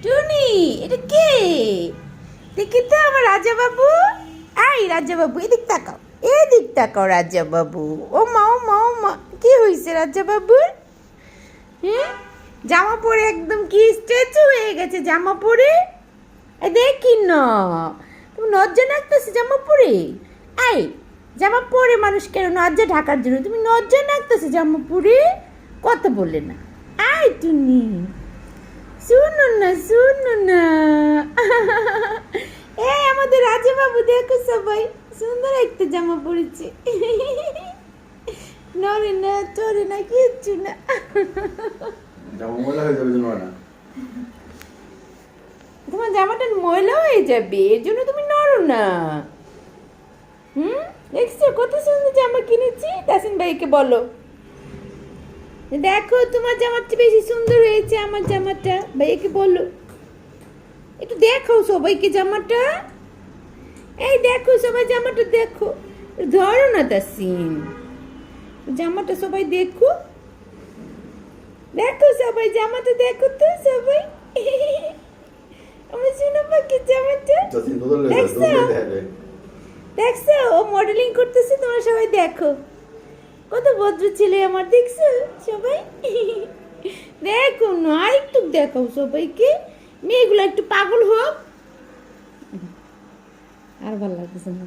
টুনি, এটা কে? দেখি তো আমার রাজা বাবু। আই রাজা বাবু, এদিক তাকাও, এদিক তাকাও রাজা বাবু। ও মা, ও মা, ও মা, কি হয়েছে রাজা বাবুর? হ্যাঁ, জামা পরে একদম কি স্ট্যাচু হয়ে গেছে জামা পরে। দেখি না, তুমি লজ্জা লাগতেছে জামা পরে? আই, জামা পরে মানুষ কেন লজ্জা ঢাকার জন্য, তুমি লজ্জা লাগতেছে জামা পরে? কথা বললে না। আই টুনি, শুনো না, শুনো না। এই আমাদের রাজা বাবু, দেখো সবাই সুন্দর একটা জামা পরেছে। নরে না, চরে না, কিচ্ছু না। তোমার জামাটা ময়লা হয়ে যাবে, এর জন্য তুমি নড়ো না। দেখছো কত সুন্দর জামা কিনেছি? তাসিন ভাইকে বলো, দেখো তোমার জামাটা বেশি সুন্দর হয়েছে আমার জামাটা। ভাইকে বলো, একটু দেখাও সবাইকে জামাটা। এই দেখো সবাই জামাটা দেখো, ধরো না তাসিন, জামাটা সবাই দেখো, দেখো সবাই জামাটা দেখো তো সবাই। আমার সোনা পাখি জামাটা দেখছো? দেখছো ও মডেলিং করতেছে, তোমরা সবাই দেখো কত ভদ্র ছেলে আমার, দেখছো সবাই? দেখো না, আরেকটু দেখাও সবাইকে, মেয়েগুলো একটু পাগল হোক। আর ভালো লাগতেছে না।